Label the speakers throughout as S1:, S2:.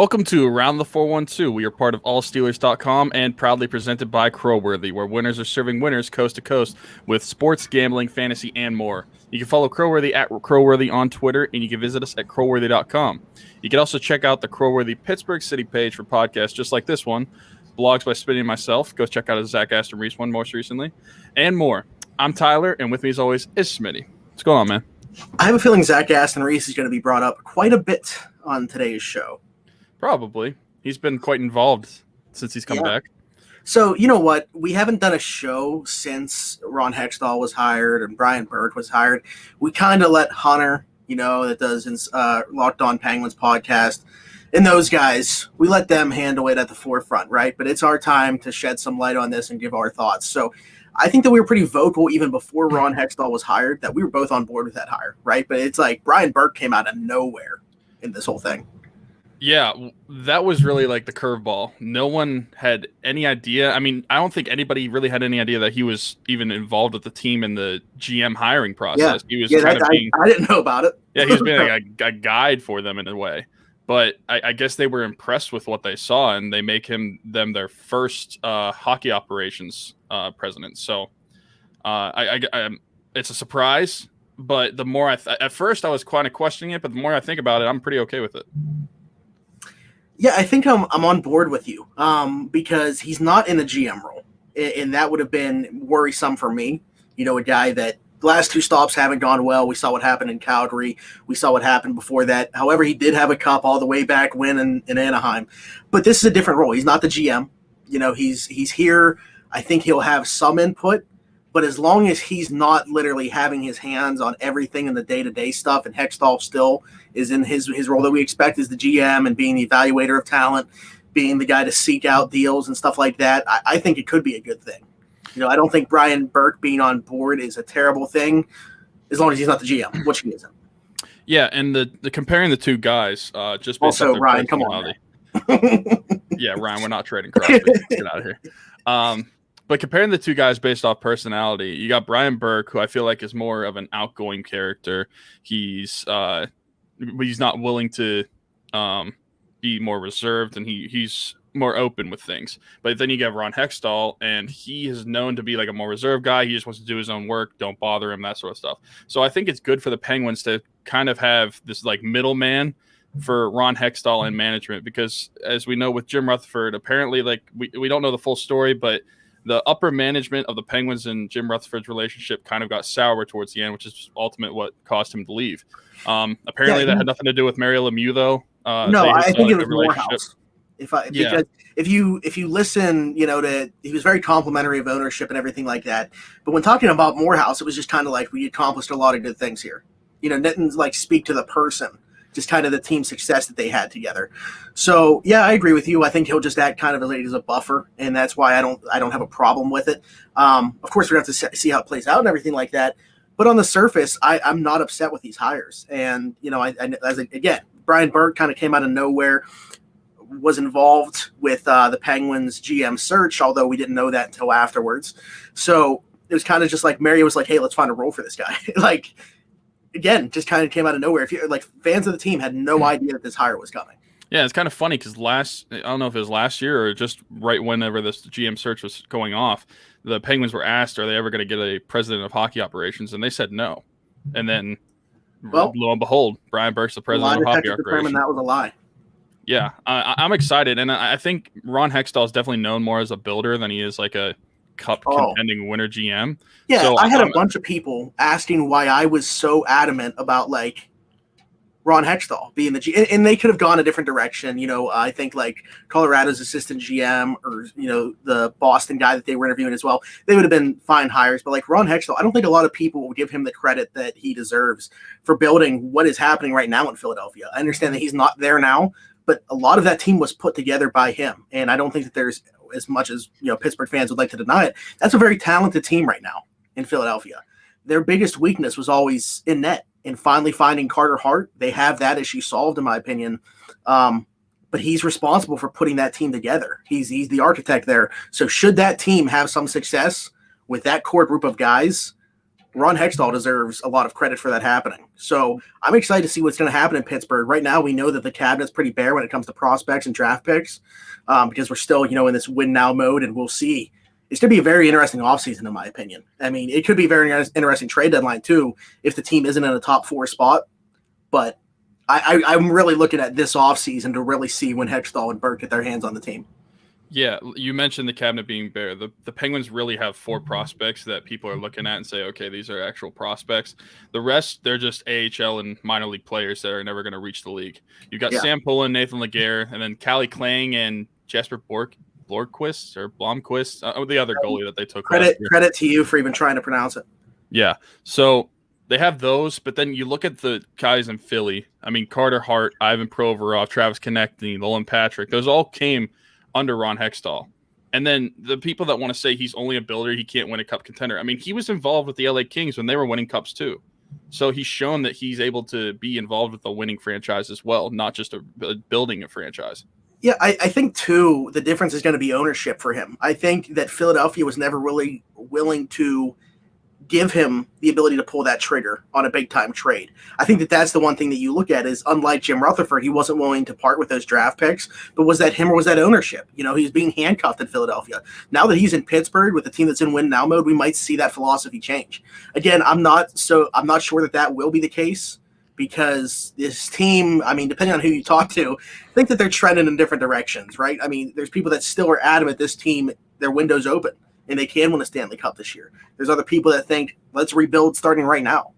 S1: Welcome to Around the 412. We are part of allsteelers.com and proudly presented by Crowworthy, where winners are serving winners coast to coast with sports, gambling, fantasy, and more. You can follow Crowworthy at Crowworthy on Twitter, and you can visit us at crowworthy.com. You can also check out the Crowworthy Pittsburgh City page for podcasts just like this one, blogs by Smitty and myself. Go check out a Zach Aston Reese one most recently, and more. I'm Tyler, and with me as always is Smitty. What's going on, man?
S2: I have a feeling Zach Aston Reese is going to be brought up quite a bit on today's show.
S1: Probably. He's been quite involved since he's come back.
S2: So, you know what? We haven't done a show since Ron Hextall was hired and Brian Burke was hired. We kind of let Hunter, that does Locked On Penguins podcast, and those guys, we let them handle it at the forefront, right? But it's our time to shed some light on this and give our thoughts. So I think that we were pretty vocal even before Ron Hextall was hired, that we were both on board with that hire, right? But it's like Brian Burke came out of nowhere in this whole thing.
S1: Yeah, that was really like the curveball. No one had any idea. I mean, I don't think anybody really had any idea that he was even involved with the team in the GM hiring process.
S2: Yeah.
S1: He was
S2: I didn't know about it.
S1: Yeah, he was being like a guide for them in a way. But I guess they were impressed with what they saw, and they make them their first hockey operations president. So it's a surprise. But the more at first I was kind of questioning it, but the more I think about it, I'm pretty okay with it.
S2: Yeah, I think I'm on board with you because he's not in the GM role, and that would have been worrisome for me. A guy that the last two stops haven't gone well. We saw what happened in Calgary. We saw what happened before that. However, he did have a cup all the way back when in Anaheim. But this is a different role. He's not the GM. He's here. I think he'll have some input. But as long as he's not literally having his hands on everything in the day-to-day stuff, and Hextall still is in his role that we expect as the GM and being the evaluator of talent, being the guy to seek out deals and stuff like that, I think it could be a good thing. I don't think Brian Burke being on board is a terrible thing as long as he's not the GM, which he isn't.
S1: Yeah, and the comparing the two guys, just based
S2: also
S1: off their
S2: Ryan, come on.
S1: Yeah, Ryan, we're not trading Crosby. Get out of here. But comparing the two guys based off personality, you got Brian Burke, who I feel like is more of an outgoing character. He's not willing to be more reserved, and he's more open with things. But then you have Ron Hextall, and he is known to be like a more reserved guy. He just wants to do his own work, don't bother him, that sort of stuff. So I think it's good for the Penguins to kind of have this like middleman for Ron Hextall and management, because as we know with Jim Rutherford, apparently like we don't know the full story, but the upper management of the Penguins and Jim Rutherford's relationship kind of got sour towards the end, which is ultimately what caused him to leave. Apparently that had nothing to do with Mario Lemieux, though.
S2: No, I think it was Morehouse. Because if you listen, to he was very complimentary of ownership and everything like that. But when talking about Morehouse, it was just kind of like we accomplished a lot of good things here. Didn't like speak to the person, just kind of the team success that they had together. So yeah, I agree with you. I think he'll just act kind of as a buffer, and that's why I don't have a problem with it. Of course, we have to see how it plays out and everything like that. But on the surface, I'm not upset with these hires. And again, Brian Burke kind of came out of nowhere, was involved with the Penguins GM search, although we didn't know that until afterwards. So it was kind of just like Mary was like, "Hey, let's find a role for this guy." Like, again, just kind of came out of nowhere. If you like, fans of the team had no idea that this hire was coming.
S1: Yeah, it's kind of funny because I don't know if it was last year or just right whenever this GM search was going off, the Penguins were asked, are they ever going to get a president of hockey operations? And they said no. And then, lo and behold, Brian Burke's the president of hockey operations.
S2: That was a lie.
S1: Yeah, I'm excited. And I think Ron Hextall is definitely known more as a builder than he is like a cup contending winner GM.
S2: Yeah, so I had a bunch of people asking why I was so adamant about like Ron Hextall being the GM, and they could have gone a different direction. I think like Colorado's assistant GM or the Boston guy that they were interviewing as well, they would have been fine hires. But like Ron Hextall, I don't think a lot of people will give him the credit that he deserves for building what is happening right now in Philadelphia. I understand that he's not there now, but a lot of that team was put together by him, and I don't think that there's, as much as Pittsburgh fans would like to deny it, that's a very talented team right now in Philadelphia. Their biggest weakness was always in net, and finally finding Carter Hart, they have that issue solved, in my opinion. But he's responsible for putting that team together. He's the architect there. So should that team have some success with that core group of guys, Ron Hextall deserves a lot of credit for that happening. So I'm excited to see what's going to happen in Pittsburgh. Right now, we know that the cabinet's pretty bare when it comes to prospects and draft picks, because we're still, in this win now mode, and we'll see. It's going to be a very interesting offseason, in my opinion. I mean, it could be a very interesting trade deadline, too, if the team isn't in a top 4 spot. But I'm really looking at this offseason to really see when Hextall and Burke get their hands on the team.
S1: Yeah, you mentioned the cabinet being bare. The Penguins really have 4 prospects that people are looking at and say, okay, these are actual prospects. The rest, they're just AHL and minor league players that are never going to reach the league. You've got Sam Pullen, Nathan Laguerre, and then Callie Klang and Jesper Blomqvist or Blomqvist, the other goalie that they took.
S2: Credit to you for even trying to pronounce it.
S1: Yeah, so they have those, but then you look at the guys in Philly. I mean, Carter Hart, Ivan Provorov, Travis Konecny, Nolan Patrick, those all came under Ron Hextall. And then the people that want to say he's only a builder, he can't win a cup contender. I mean, he was involved with the LA Kings when they were winning cups too. So he's shown that he's able to be involved with a winning franchise as well, not just building a franchise.
S2: Yeah, I think, too, the difference is going to be ownership for him. I think that Philadelphia was never really willing to give him the ability to pull that trigger on a big-time trade. I think that that's the one thing that you look at is, unlike Jim Rutherford, he wasn't willing to part with those draft picks, but was that him or was that ownership? He was being handcuffed in Philadelphia. Now that he's in Pittsburgh with a team that's in win-now mode, we might see that philosophy change. Again, I'm not sure that will be the case, because this team, I mean, depending on who you talk to, I think that they're trending in different directions, right? I mean, there's people that still are adamant this team, their window's open, and they can win a Stanley Cup this year. There's other people that think, let's rebuild starting right now.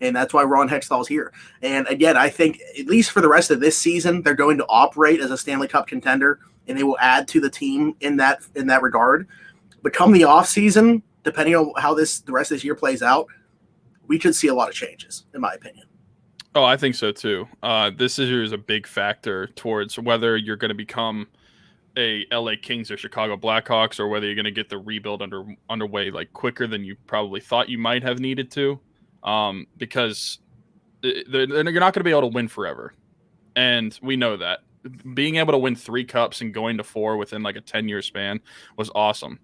S2: And that's why Ron Hextall's here. And again, I think, at least for the rest of this season, they're going to operate as a Stanley Cup contender, and they will add to the team in that regard. But come the offseason, depending on how the rest of this year plays out, we could see a lot of changes, in my opinion.
S1: Oh, I think so too. This year is a big factor towards whether you're going to become a LA Kings or Chicago Blackhawks, or whether you're going to get the rebuild underway like quicker than you probably thought you might have needed to, because you're not going to be able to win forever, and we know that. Being able to win 3 cups and going to 4 within like a 10-year span was awesome,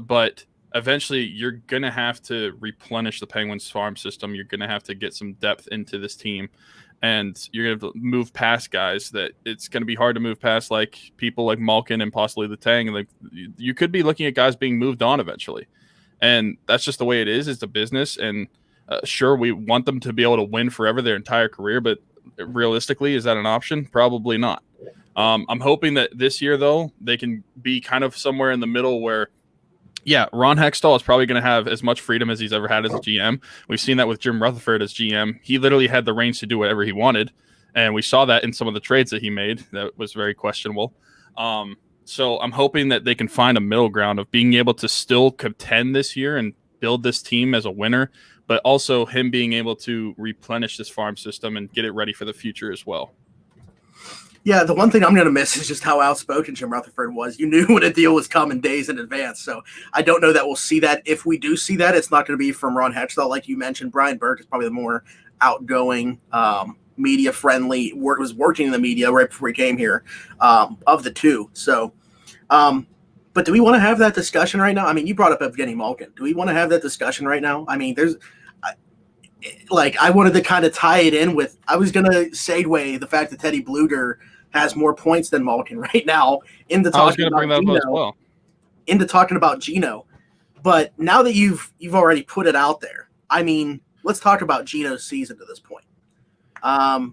S1: but eventually you're going to have to replenish the Penguins farm system. You're going to have to get some depth into this team, and you're going to move past guys that it's going to be hard to move past, like people like Malkin and possibly the Tang. Like, you could be looking at guys being moved on eventually, and that's just the way it is. It's a business, and sure, we want them to be able to win forever their entire career, but realistically, is that an option? Probably not. I'm hoping that this year, though, they can be kind of somewhere in the middle where, yeah, Ron Hextall is probably going to have as much freedom as he's ever had as a GM. We've seen that with Jim Rutherford as GM. He literally had the reins to do whatever he wanted, and we saw that in some of the trades that he made. That was very questionable. So I'm hoping that they can find a middle ground of being able to still contend this year and build this team as a winner, but also him being able to replenish this farm system and get it ready for the future as well.
S2: Yeah, the one thing I'm going to miss is just how outspoken Jim Rutherford was. You knew when a deal was coming days in advance. So I don't know that we'll see that. If we do see that, it's not going to be from Ron Hextall. Like you mentioned, Brian Burke is probably the more outgoing, media-friendly, was working in the media right before he came here, of the two. So, but do we want to have that discussion right now? I mean, you brought up Evgeny Malkin. Do we want to have that discussion right now? I mean, I wanted to kind of tie it in with, I was going to segue the fact that Teddy Bluger has more points than Malkin right now into talking about Gino. But now that you've already put it out there, I mean, let's talk about Gino's season to this point. Are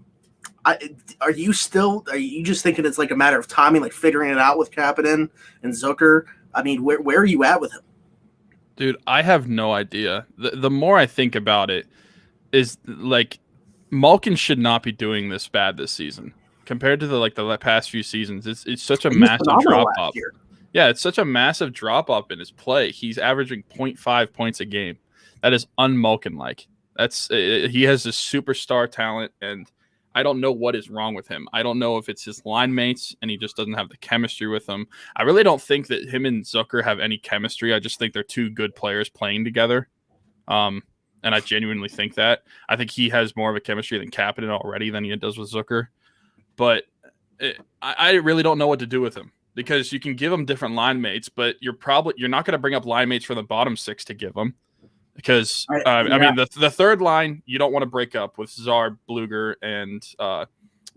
S2: you just thinking it's like a matter of timing, like figuring it out with Kapanen and Zucker? I mean, where are you at with him?
S1: Dude, I have no idea. The more I think about it, is like Malkin should not be doing this bad this season compared to the past few seasons. It's such a massive drop off. Yeah, it's such a massive drop off in his play. He's averaging 0.5 points a game. That is un-Malkin like. He has this superstar talent, and I don't know what is wrong with him. I don't know if it's his line mates and he just doesn't have the chemistry with them. I really don't think that him and Zucker have any chemistry. I just think they're two good players playing together. And I genuinely think that. I think he has more of a chemistry than Kapanen already than he does with Zucker. But I really don't know what to do with him, because you can give him different line mates, but you're not going to bring up line mates for the bottom 6 to give him. because I mean the third line you don't want to break up with Czar, Bluger, and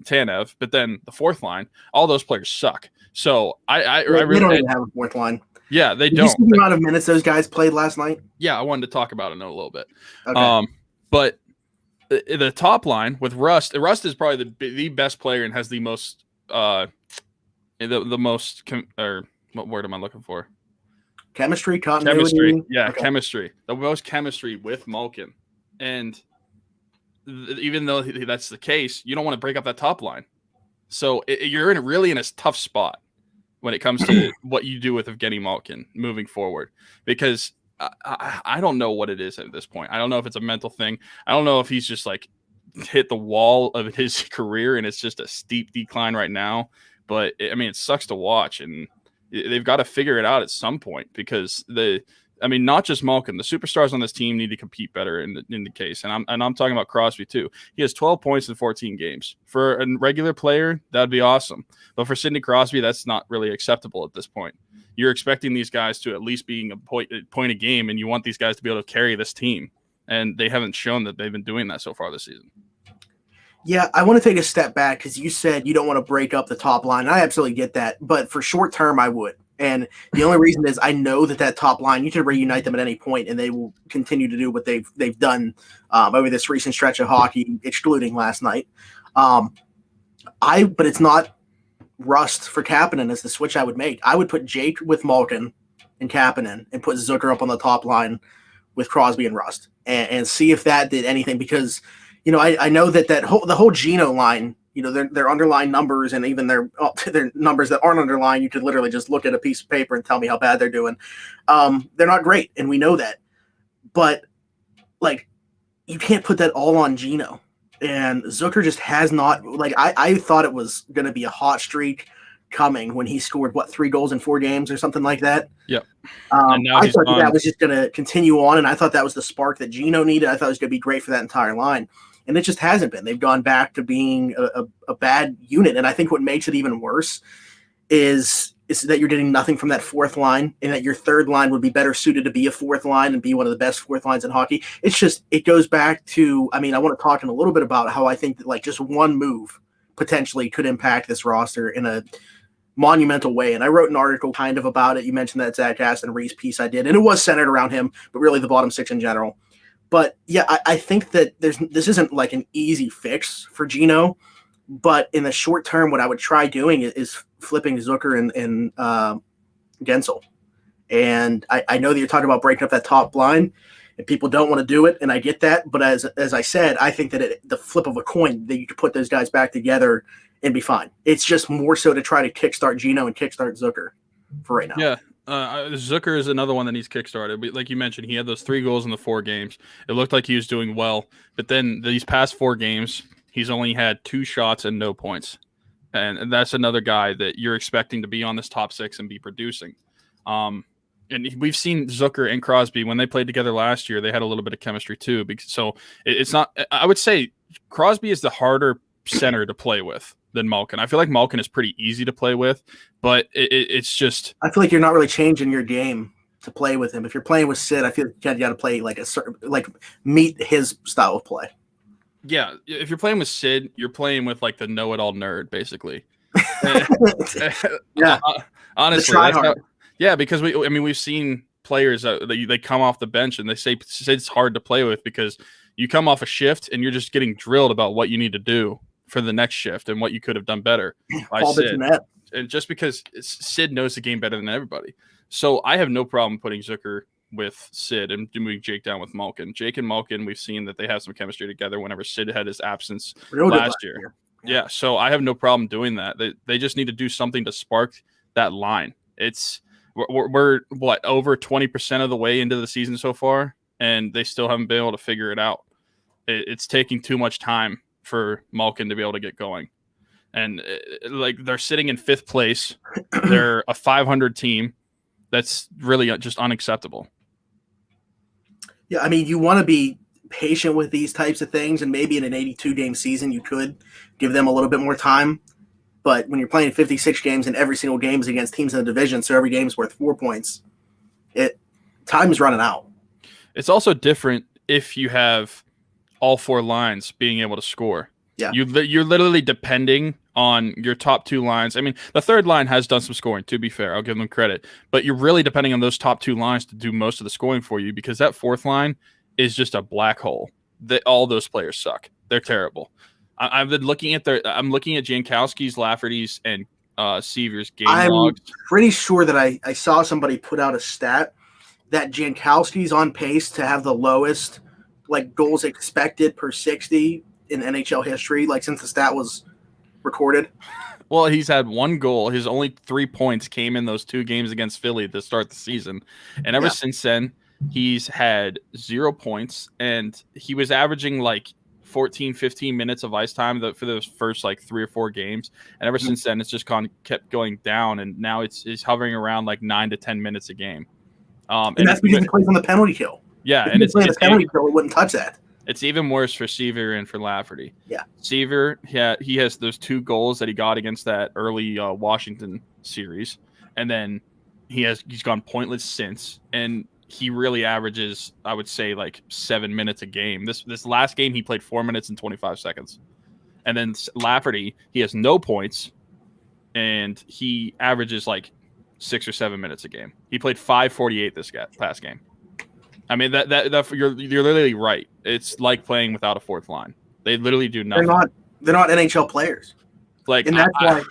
S1: Tanev, but then the fourth line, all those players suck. So I really
S2: don't even have a fourth line.
S1: Yeah, they
S2: Did
S1: don't.
S2: You see the amount of minutes those guys played last night?
S1: Yeah, I wanted to talk about it in a little bit.
S2: Okay.
S1: But the top line with Rust is probably the best player and has the most what word am I looking for?
S2: Chemistry, continuity.
S1: Chemistry, yeah, okay. Chemistry. The most chemistry with Malkin, and even though that's the case, you don't want to break up that top line. So you're really in a tough spot when it comes to what you do with Evgeny Malkin moving forward, because I don't know what it is at this point. I don't know if it's a mental thing. I don't know if he's just like hit the wall of his career and it's just a steep decline right now. But I mean, it sucks to watch, and they've got to figure it out at some point, because not just Malkin, the superstars on this team need to compete better in the case. And I'm talking about Crosby too. He has 12 points in 14 games. For a regular player, that'd be awesome. But for Sidney Crosby, that's not really acceptable at this point. You're expecting these guys to at least being a point a game, and you want these guys to be able to carry this team. And they haven't shown that they've been doing that so far this season.
S2: Yeah, I want to take a step back, because you said you don't want to break up the top line. I absolutely get that. But for short term, I would. And the only reason is I know that top line, you can reunite them at any point, and they will continue to do what they've done over this recent stretch of hockey, excluding last night. But it's not Rust for Kapanen as the switch I would make. I would put Jake with Malkin and Kapanen and put Zucker up on the top line with Crosby and Rust and see if that did anything, because I know that the whole Gino line, their underlying numbers, and even their numbers that aren't underlined, you could literally just look at a piece of paper and tell me how bad they're doing. They're not great, and we know that. But you can't put that all on Gino. And Zucker just has not. I thought it was going to be a hot streak coming when he scored 3 goals in 4 games or something like that.
S1: Yep.
S2: I thought that was just going to continue on, and I thought that was the spark that Gino needed. I thought it was going to be great for that entire line. And it just hasn't been. They've gone back to being a bad unit. And I think what makes it even worse is that you're getting nothing from that fourth line, and that your third line would be better suited to be a fourth line and be one of the best fourth lines in hockey. It's just, it goes back to, I want to talk in a little bit about how I think that just one move potentially could impact this roster in a monumental way. And I wrote an article kind of about it. You mentioned that Zach Aston Reese piece I did, and it was centered around him, but really the bottom six in general. But yeah, I think that this isn't an easy fix for Gino, but in the short term, what I would try doing is flipping Zucker and Gensel. And I know that you're talking about breaking up that top line, and people don't want to do it, and I get that. But as I said, I think that the flip of a coin, that you could put those guys back together and be fine. It's just more so to try to kickstart Gino and kickstart Zucker for right now.
S1: Yeah. Zucker is another one that needs kickstarted. But like you mentioned, he had those 3 goals in the 4 games. It looked like he was doing well. But then these past 4 games, he's only had 2 shots and no points. And that's another guy that you're expecting to be on this top 6 and be producing. And we've seen Zucker and Crosby, when they played together last year, they had a little bit of chemistry too. So it's not – I would say Crosby is the harder center to play with than Malkin. I feel like Malkin is pretty easy to play with, but it's just.
S2: I feel like you're not really changing your game to play with him. If you're playing with Sid, I feel like you got to play a certain meet his style of play.
S1: Yeah, if you're playing with Sid, you're playing with the know-it-all nerd, basically.
S2: Yeah,
S1: honestly, because we've seen players they come off the bench and they say Sid's hard to play with because you come off a shift and you're just getting drilled about what you need to do for the next shift and what you could have done better by Sid. And just because Sid knows the game better than everybody. So I have no problem putting Zucker with Sid and moving Jake down with Malkin. Jake and Malkin, we've seen that they have some chemistry together whenever Sid had his absence last year. Yeah, so I have no problem doing that. They just need to do something to spark that line. We're what, over 20% of the way into the season so far, and they still haven't been able to figure it out. It's taking too much time for Malkin to be able to get going. And they're sitting in 5th place. They're a 500 team. That's really just unacceptable.
S2: Yeah, you want to be patient with these types of things, and maybe in an 82-game season you could give them a little bit more time. But when you're playing 56 games and every single game is against teams in the division, so every game is worth 4 points, time is running out.
S1: It's also different if you have all 4 lines being able to score.
S2: Yeah.
S1: You're literally depending on your top 2 lines. I mean, the third line has done some scoring, to be fair. I'll give them credit. But you're really depending on those top 2 lines to do most of the scoring for you, because that fourth line is just a black hole. All those players suck. They're terrible. I'm looking at Jankowski's, Lafferty's, and Seaver's game logs.
S2: I'm pretty sure that I saw somebody put out a stat that Jankowski's on pace to have the lowest goals expected per 60 in NHL history, since the stat was recorded.
S1: Well, he's had 1 goal. His only 3 points came in those 2 games against Philly to start the season. And ever since then, he's had 0 points, and he was averaging 14, 15 minutes of ice time for those first 3 or 4 games. And ever since then, it's just kept going down, and now it's hovering around 9 to 10 minutes a game.
S2: And that's because he plays on the penalty kill.
S1: Yeah,
S2: and it's the penalty kill, we wouldn't touch that.
S1: It's even worse for Seaver and for Lafferty.
S2: Yeah.
S1: Seaver, he has those 2 goals that he got against that early Washington series, and then he's gone pointless since, and he really averages, I would say, 7 minutes a game. This last game, he played 4 minutes and 25 seconds. And then Lafferty, he has no points, and he averages 6 or 7 minutes a game. He played 5:48 this past game. I mean, that you're literally right. It's like playing without a fourth line. They literally do nothing.
S2: They're not NHL players. And that's why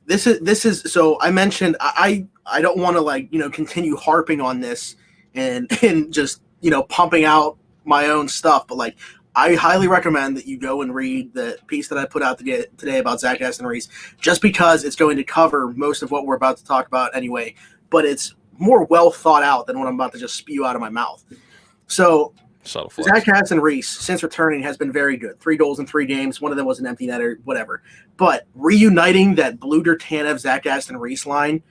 S2: this is. So I mentioned I don't want to continue harping on this and just pumping out my own stuff, but I highly recommend that you go and read the piece that I put out today about Zach Aston Reese, just because it's going to cover most of what we're about to talk about anyway, but it's more well thought out than what I'm about to just spew out of my mouth. So Zach Aston Reese, since returning, has been very good. 3 goals in 3 games. One of them was an empty netter, whatever. But reuniting that Bluder, Tanev, Zach Aston Reese line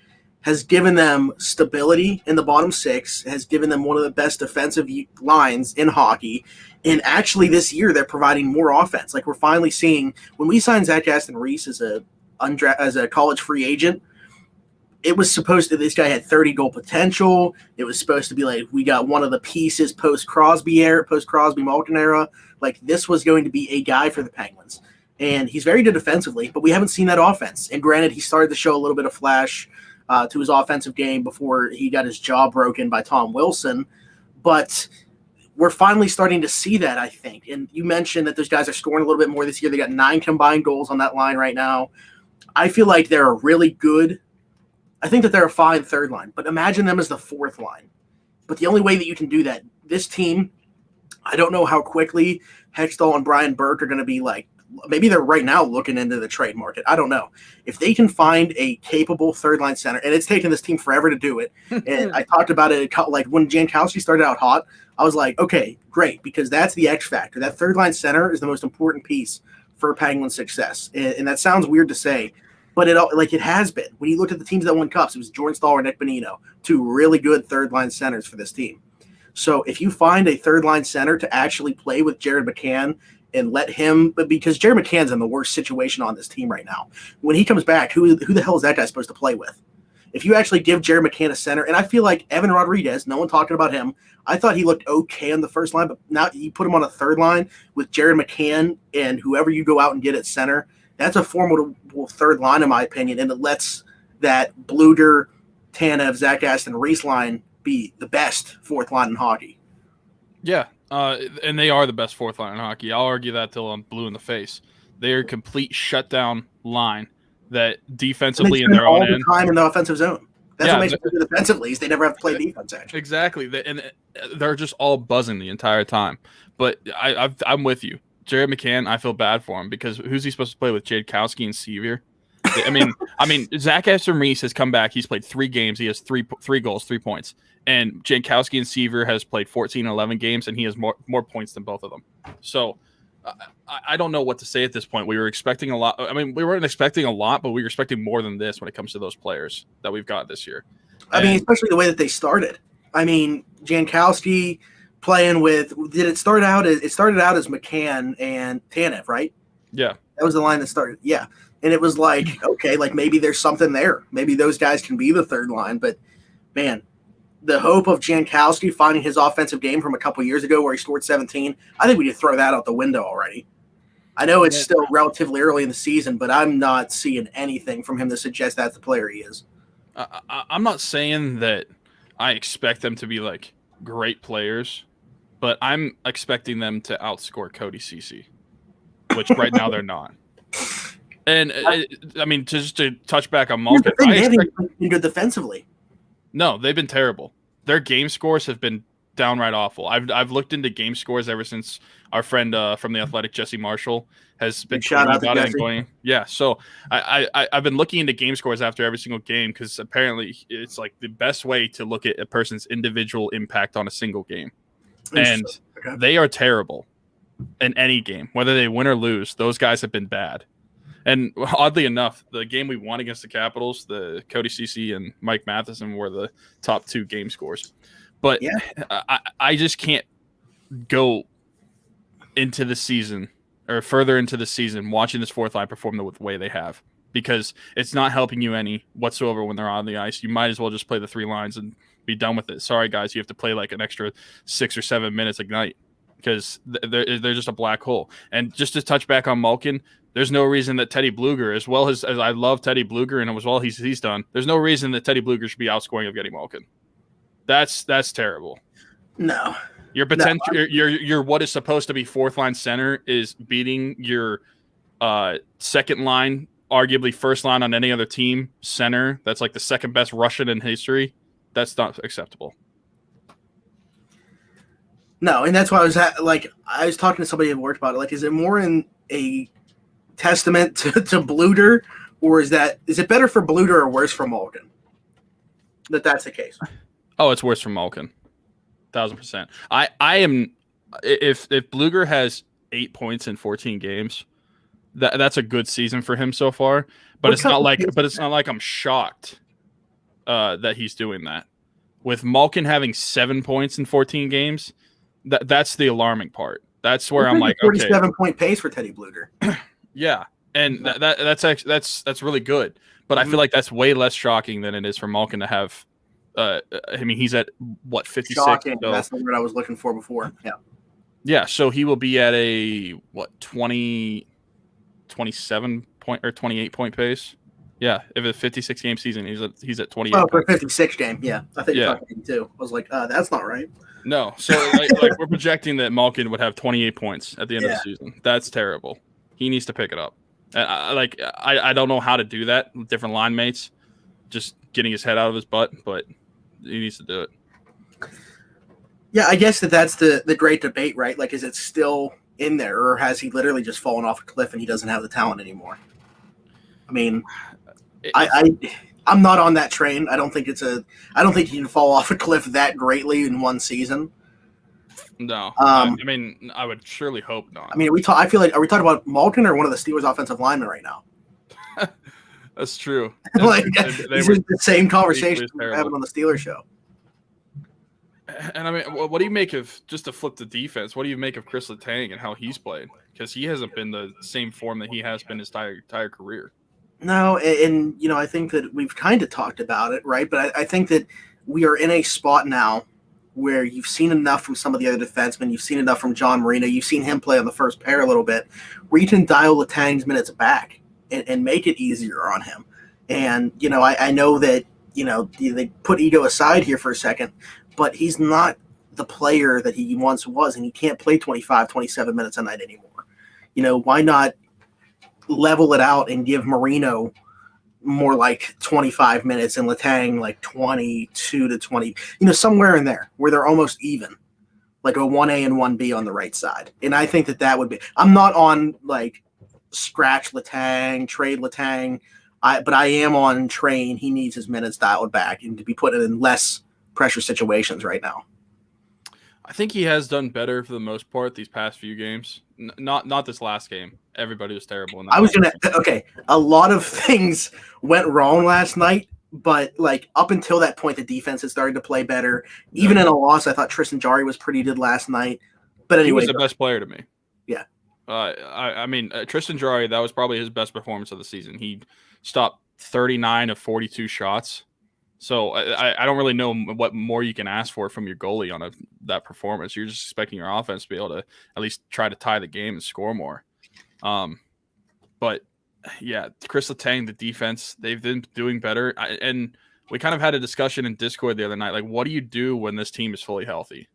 S2: has given them stability in the bottom 6, has given them one of the best defensive lines in hockey. And actually this year they're providing more offense. We're finally seeing, when we signed Zach Aston Reese as a college free agent, it was supposed to, this guy had 30 goal potential. It was supposed to be we got one of the pieces post Crosby Malkin era. This was going to be a guy for the Penguins. And he's very good defensively, but we haven't seen that offense. And granted, he started to show a little bit of flash to his offensive game before he got his jaw broken by Tom Wilson. But we're finally starting to see that, I think. And you mentioned that those guys are scoring a little bit more this year. They got 9 combined goals on that line right now. I feel like they're a really good, I think that they're a fine third line, but imagine them as the fourth line. But the only way that you can do that, this team, I don't know how quickly Hextall and Brian Burke are going to be maybe they're right now looking into the trade market. I don't know. If they can find a capable third line center, and it's taken this team forever to do it. And I talked about it when Jankowski started out hot, I was like, okay, great, because that's the X factor. That third line center is the most important piece for Penguin success. And that sounds weird to say, but it has been. When you look at the teams that won cups, it was Jordan Stahl or Nick Bonino, 2 really good third-line centers for this team. So if you find a third-line center to actually play with Jared McCann and let him, because Jared McCann's in the worst situation on this team right now. When he comes back, who the hell is that guy supposed to play with? If you actually give Jared McCann a center, and I feel like Evan Rodriguez, no one talking about him, I thought he looked okay on the first line, but now you put him on a third line with Jared McCann and whoever you go out and get at center, that's a formidable third line, in my opinion, and it lets that Bluder, Tanev, Zach Aston Reese line be the best fourth line in hockey.
S1: Yeah, and they are the best fourth line in hockey. I'll argue that till I'm blue in the face. They are a complete shutdown line that defensively in their own end.
S2: Time in the offensive zone. That's what makes them good defensively, is they never have to play defense, actually.
S1: Exactly, and they're just all buzzing the entire time. But I'm with you. Jared McCann, I feel bad for him, because who's he supposed to play with? Jankowski and Seaver. I mean, Zach Aston Reese has come back. He's played 3 games. He has 3 goals, 3 points. And Jankowski and Seaver has played 14 and 11 games, and he has more points than both of them. So I don't know what to say at this point. We were expecting a lot. I mean, we weren't expecting a lot, but we were expecting more than this when it comes to those players that we've got this year.
S2: I mean, especially the way that they started. I mean, Jankowski playing with, it started out as McCann and Tanev, right?
S1: Yeah.
S2: That was the line that started. Yeah. And it was okay, maybe there's something there. Maybe those guys can be the third line, but man, the hope of Jankowski finding his offensive game from a couple years ago where he scored 17, I think we could throw that out the window already. I know it's still relatively early in the season, but I'm not seeing anything from him to suggest that's the player he is.
S1: I'm not saying that I expect them to be like great players, but I'm expecting them to outscore Cody Ceci, which right now they're not. And I mean, just to touch back on Malkin,
S2: they haven't been good defensively.
S1: No, they've been terrible. Their game scores have been downright awful. I've looked into game scores ever since our friend from the Athletic, Jesse Marshall, has been tweeting about it and going. Yeah, so I've been looking into game scores after every single game because apparently it's like the best way to look at a person's individual impact on a single game, and they are terrible in any game, whether they win or lose. Those guys have been bad. And oddly enough, the game we won against the Capitals, the Cody Ceci and Mike Matheson were the top 2 game scores. But I just can't go into the season or further into the season watching this fourth line perform the way they have, because it's not helping you any whatsoever when they're on the ice. You might as well just play the 3 lines and be done with it. Sorry, guys, you have to play like an extra 6 or 7 minutes a night because they're just a black hole. And just to touch back on Malkin, there's no reason that Teddy Bluger, as well as I love Teddy Bluger and as well he's done, there's no reason that Teddy Bluger should be outscoring Evgeny Malkin. That's terrible.
S2: No.
S1: Your potential, your what is supposed to be fourth line center is beating your second line, arguably first line on any other team center. That's like the second best Russian in history. That's not acceptable.
S2: No, and that's why I was talking to somebody at work about it. Like, is it more in a testament to Bluder, or is it better for Bluder or worse for Malkin? That's the case.
S1: Oh, it's worse for Malkin. 1,000%. I am if Bluger has 8 points in 14 games, that's a good season for him so far. But it's not like I'm shocked that he's doing that. With Malkin having 7 points in 14 games, that's the alarming part. That's where I'm like,
S2: 47-point pace for Teddy Bluger.
S1: Yeah, and that's really good. But I feel like that's way less shocking than it is for Malkin to have. I mean, he's at what 56.
S2: Shocking. So, that's the word I was looking for before. Yeah.
S1: Yeah. So he will be at a 27 point or 28 point pace. Yeah. If it's a 56 game season, he's at 28.
S2: Oh, for 56 game. Yeah. I think you're talking too. I was like, that's not right.
S1: No. So like we're projecting that Malkin would have 28 points at the end of the season. That's terrible. He needs to pick it up. I don't know how to do that with different line mates, just getting his head out of his butt, but he needs to do it.
S2: Yeah, I guess that's the great debate, right? Like, is it still in there, or has he literally just fallen off a cliff and he doesn't have the talent anymore? I mean, I'm not on that train. I don't think he can fall off a cliff that greatly in one season.
S1: No, I mean, I would surely hope not.
S2: I mean, I feel like, are we talking about Malkin or one of the Steelers' offensive linemen right now?
S1: That's true.
S2: Like, this is the same conversation we're having on the Steelers show.
S1: And I mean, what do you make of, just to flip the defense, what do you make of Chris Letang and how he's played? Because he hasn't been the same form that he has been his entire career.
S2: No, and I think that we've kind of talked about it, right? But I think that we are in a spot now where you've seen enough from some of the other defensemen, you've seen enough from John Marino, you've seen him play on the first pair a little bit, where you can dial Letang's minutes back and make it easier on him. And, I know that, they put ego aside here for a second, but he's not the player that he once was, and he can't play 25, 27 minutes a night anymore. Why not level it out and give Marino more like 25 minutes and Letang like 22 to 20, somewhere in there where they're almost even, like a 1A and 1B on the right side. And I think that would be, I'm not on like scratch Letang, trade Letang, but I am on train. He needs his minutes dialed back and to be put in less pressure situations right now.
S1: I think he has done better for the most part these past few games. Not this last game. Everybody was terrible.
S2: A lot of things went wrong last night, but like up until that point, the defense had started to play better. Even in a loss, I thought Tristan Jarry was pretty good last night. But anyway,
S1: he was the best player to me.
S2: Yeah.
S1: I mean, Tristan Jarry, that was probably his best performance of the season. He stopped 39 of 42 shots. So I don't really know what more you can ask for from your goalie on that performance. You're just expecting your offense to be able to at least try to tie the game and score more. But yeah, Chris Letang, the defense, they've been doing better. And we kind of had a discussion in Discord the other night. Like, what do you do when this team is fully healthy?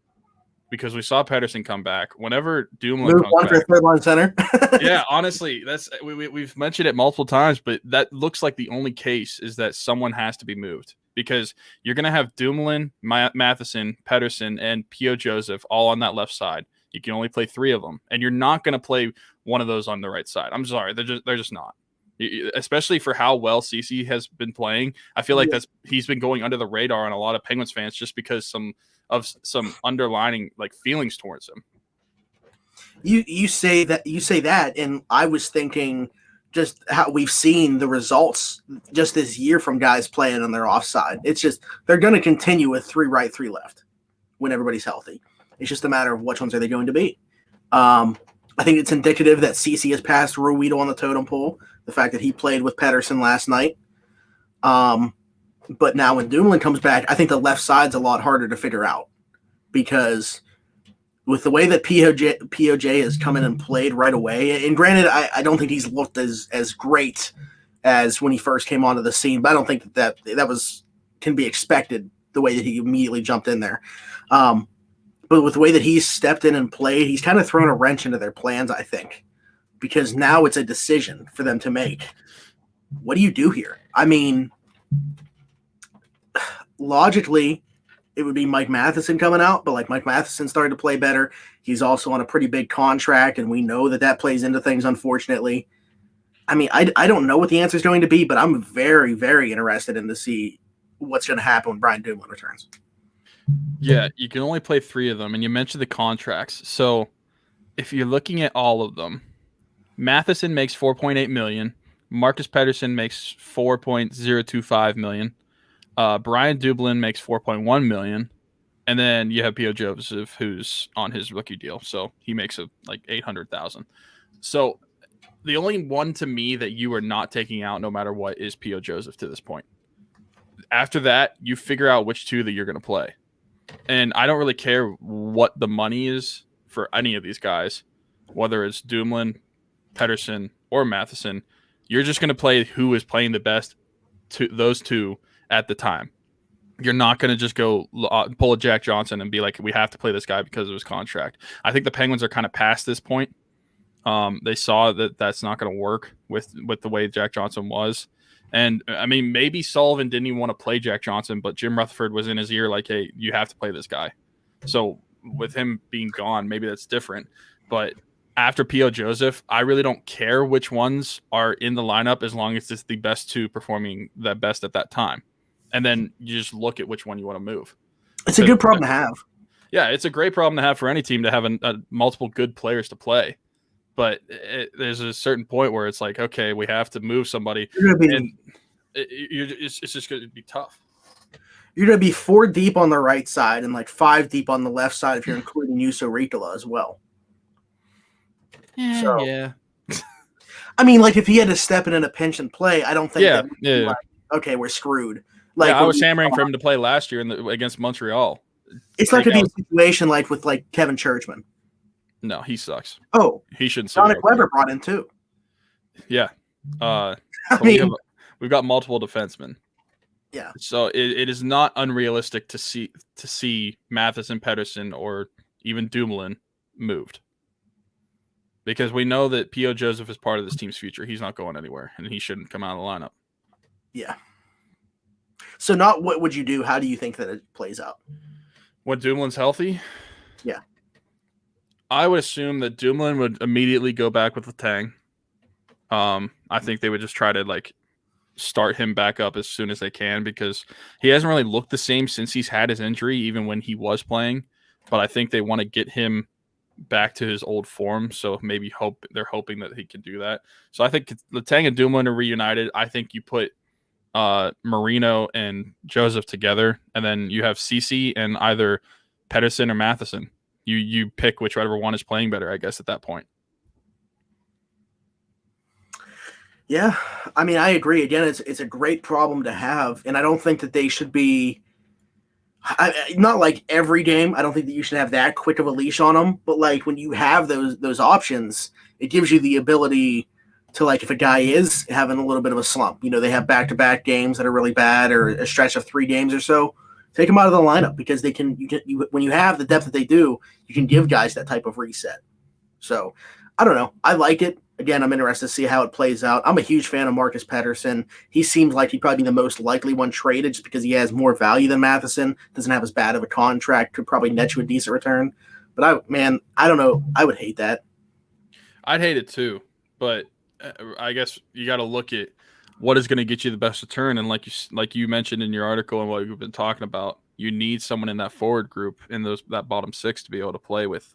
S1: Because we saw Pedersen come back. Whenever Dumoulin comes back,
S2: for third line center.
S1: Yeah, honestly, that's we've mentioned it multiple times, but that looks like the only case is that someone has to be moved because you're going to have Dumoulin, Matheson, Pedersen, and P.O. Joseph all on that left side. You can only play 3 of them, and you're not going to play one of those on the right side. I'm sorry, they're just not. Especially for how well CC has been playing, I feel like he's been going under the radar on a lot of Penguins fans just because some underlining like feelings towards him.
S2: You say that, and I was thinking just how we've seen the results just this year from guys playing on their offside. It's just they're going to continue with 3 right, 3 left when everybody's healthy. It's just a matter of which ones are they going to be. I think it's indicative that CC has passed Ruido on the totem pole. The fact that he played with Pedersen last night. But now when Dumoulin comes back, I think the left side's a lot harder to figure out because with the way that POJ has come in and played right away, and granted, I don't think he's looked as great as when he first came onto the scene, but I don't think that can be expected the way that he immediately jumped in there. But with the way that he's stepped in and played, he's kind of thrown a wrench into their plans, I think, because now it's a decision for them to make. What do you do here? I mean, logically, it would be Mike Matheson coming out, but like Mike Matheson started to play better. He's also on a pretty big contract, and we know that plays into things, unfortunately. I mean, I don't know what the answer is going to be, but I'm very, very interested in to see what's going to happen when Brian Dumoulin returns.
S1: Yeah, you can only play 3 of them, and you mentioned the contracts. So if you're looking at all of them, Matheson makes $4.8 million. Marcus Pedersen makes $4.025 million. Brian Dumoulin makes $4.1 million. And then you have P.O. Joseph, who's on his rookie deal. So he makes like $800,000. So the only one to me that you are not taking out no matter what is P.O. Joseph to this point. After that, you figure out which 2 that you're going to play. And I don't really care what the money is for any of these guys, whether it's Dumoulin, Pedersen, or Matheson. You're just going to play who is playing the best to those 2 at the time. You're not going to just go pull a Jack Johnson and be like, we have to play this guy because of his contract. I think the Penguins are kind of past this point. They saw that that's not going to work with the way Jack Johnson was. And, I mean, maybe Sullivan didn't even want to play Jack Johnson, but Jim Rutherford was in his ear like, hey, you have to play this guy. So with him being gone, maybe that's different. But after P.O. Joseph, I really don't care which ones are in the lineup as long as it's the best 2 performing the best at that time. And then you just look at which one you want to move.
S2: It's a good problem to have.
S1: Yeah, it's a great problem to have for any team to have multiple good players to play. But there's a certain point where it's like, okay, we have to move somebody, and it's just going to be tough.
S2: You're going to be 4 deep on the right side and like 5 deep on the left side if you're including Juuso Riikola as well.
S1: Yeah.
S2: I mean, like if he had to step in a pinch and play, I don't think like, okay, we're screwed. Like
S1: I was hammering for him to play last year against Montreal.
S2: It's not going to be a situation like with like Kevin Churchman.
S1: No, he sucks.
S2: Oh,
S1: he shouldn't.
S2: Sonic Weber brought in too.
S1: Yeah, we've got multiple defensemen.
S2: Yeah,
S1: so it is not unrealistic to see Matheson, Pedersen, or even Dumoulin moved, because we know that P.O. Joseph is part of this team's future. He's not going anywhere, and he shouldn't come out of the lineup.
S2: Yeah. So, not what would you do? How do you think that it plays out?
S1: When Dumoulin's healthy?
S2: Yeah.
S1: I would assume that Dumoulin would immediately go back with Letang. I think they would just try to like start him back up as soon as they can because he hasn't really looked the same since he's had his injury, even when he was playing. But I think they want to get him back to his old form, so maybe they're hoping that he can do that. So I think Letang and Dumoulin are reunited. I think you put Marino and Joseph together, and then you have CC and either Pedersen or Matheson. You pick whichever one is playing better, I guess, at that point.
S2: Yeah, I mean, I agree. Again, it's a great problem to have, and I don't think that they should be. Not like every game. I don't think that you should have that quick of a leash on them. But like when you have those options, it gives you the ability to, like, if a guy is having a little bit of a slump, they have back-to-back games that are really bad, or a stretch of 3 games or so. Take them out of the lineup because they can. When you have the depth that they do, you can give guys that type of reset. So I don't know. I like it. Again, I'm interested to see how it plays out. I'm a huge fan of Marcus Pettersson. He seems like he'd probably be the most likely one traded just because he has more value than Matheson, doesn't have as bad of a contract, could probably net you a decent return. But I don't know. I would hate that.
S1: I'd hate it too, but I guess you got to look at what is going to get you the best return. And like you mentioned in your article and what we've been talking about, you need someone in that forward group in that bottom six to be able to play with